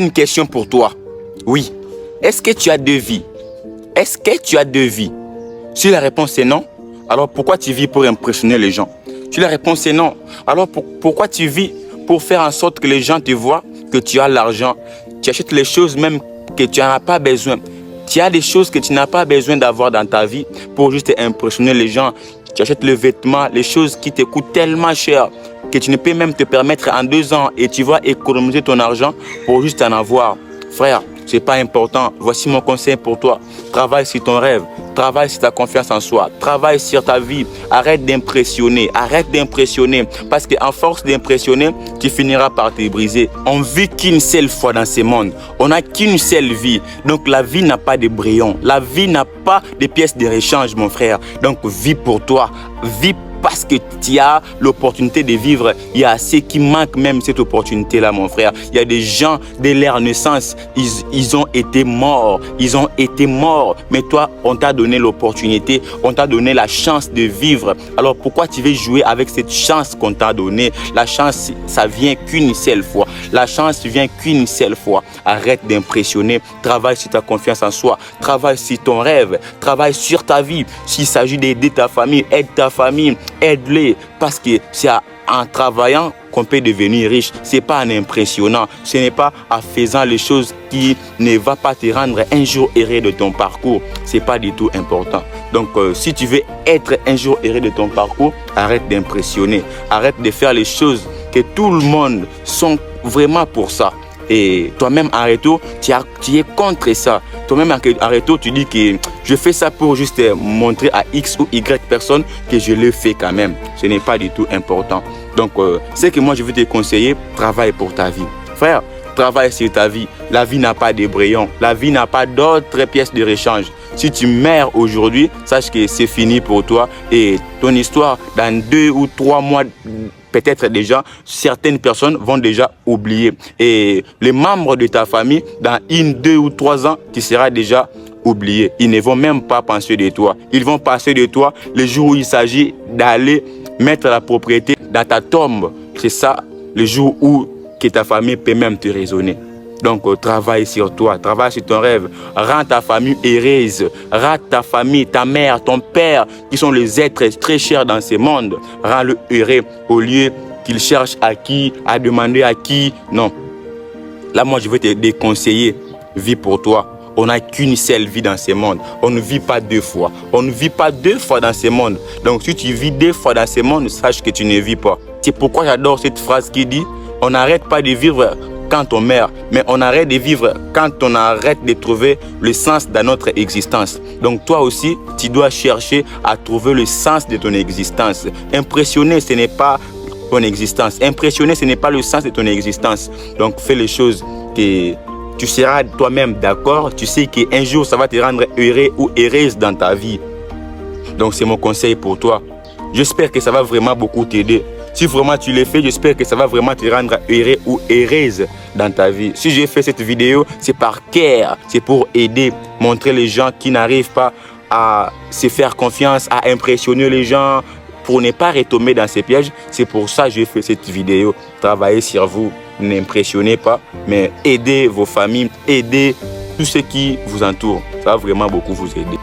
une question pour toi. Oui. Est-ce que tu as deux vies? Est-ce que tu as deux vies? Si la réponse est non, alors pourquoi tu vis pour impressionner les gens? Si la réponse est non, alors pourquoi tu vis pour faire en sorte que les gens te voient que tu as l'argent? Tu achètes les choses même que tu n'en as pas besoin. Tu as des choses que tu n'as pas besoin d'avoir dans ta vie pour juste impressionner les gens. Tu achètes le vêtement, les choses qui te coûtent tellement cher que tu ne peux même te permettre en 2 ans et tu vas économiser ton argent pour juste en avoir. Frère, ce n'est pas important. Voici mon conseil pour toi. Travaille sur ton rêve. Travaille sur ta confiance en soi. Travaille sur ta vie. Arrête d'impressionner. Arrête d'impressionner. Parce qu'en force d'impressionner, tu finiras par te briser. On vit qu'une seule fois dans ce monde. On n'a qu'une seule vie. Donc la vie n'a pas de brillants. La vie n'a pas de pièces de rechange, mon frère. Donc vis pour toi. Vis parce que tu as l'opportunité de vivre. Il y a ceux qui manquent même cette opportunité-là, mon frère. Il y a des gens, dès leur naissance, ils ont été morts. Ils ont été morts. Mais toi, on t'a donné l'opportunité, on t'a donné la chance de vivre. Alors pourquoi tu veux jouer avec cette chance qu'on t'a donnée? La chance, ça vient qu'une seule fois. La chance vient qu'une seule fois. Arrête d'impressionner. Travaille sur ta confiance en soi. Travaille sur ton rêve. Travaille sur ta vie. S'il s'agit d'aider ta famille, aide ta famille. Aide-les, parce que c'est en travaillant qu'on peut devenir riche. Ce n'est pas en impressionnant. Ce n'est pas en faisant les choses qui ne vont pas te rendre un jour heureux de ton parcours. Ce n'est pas du tout important. Donc, si tu veux être un jour heureux de ton parcours, arrête d'impressionner. Arrête de faire les choses que tout le monde sont vraiment pour ça. Et toi-même, en retour, tu es contre ça. Toi-même, en retour, tu dis que je fais ça pour juste montrer à X ou Y personne que je le fais quand même. Ce n'est pas du tout important. Donc, ce que moi, je veux te conseiller, travaille pour ta vie. Frère, travaille sur ta vie. La vie n'a pas de brillants. La vie n'a pas d'autres pièces de rechange. Si tu meurs aujourd'hui, sache que c'est fini pour toi. Et ton histoire, dans 2 ou 3 mois, peut-être déjà, certaines personnes vont déjà oublier. Et les membres de ta famille, dans 1, 2 ou 3 ans, tu seras déjà oublié. Ils ne vont même pas penser de toi. Ils vont penser de toi le jour où il s'agit d'aller mettre la propriété dans ta tombe. C'est ça, le jour où que ta famille peut même te raisonner. Donc, travaille sur toi, travaille sur ton rêve. Rends ta famille heureuse. Rends ta famille, ta mère, ton père, qui sont les êtres très chers dans ce monde. Rends-le heureux au lieu qu'il cherche à qui, à demander à qui. Non. Là, moi, je veux te déconseiller. Vis pour toi. On n'a qu'une seule vie dans ce monde. On ne vit pas 2 fois. On ne vit pas 2 fois dans ce monde. Donc, si tu vis 2 fois dans ce monde, sache que tu ne vis pas. C'est pourquoi j'adore cette phrase qui dit « On n'arrête pas de vivre quand on meurt, mais on arrête de vivre quand on arrête de trouver le sens de notre existence. » Donc toi aussi, tu dois chercher à trouver le sens de ton existence. Impressionner, ce n'est pas ton existence. Impressionner, ce n'est pas le sens de ton existence. Donc fais les choses que tu seras toi-même d'accord. Tu sais qu'un jour, ça va te rendre heureux ou heureuse dans ta vie. Donc c'est mon conseil pour toi. J'espère que ça va vraiment beaucoup t'aider. Si vraiment tu l'as fait, j'espère que ça va vraiment te rendre heureux ou heureuse dans ta vie. Si j'ai fait cette vidéo, c'est par cœur. C'est pour aider, montrer les gens qui n'arrivent pas à se faire confiance, à impressionner les gens, pour ne pas retomber dans ces pièges. C'est pour ça que j'ai fait cette vidéo. Travaillez sur vous, n'impressionnez pas, mais aidez vos familles, aidez tous ceux qui vous entourent. Ça va vraiment beaucoup vous aider.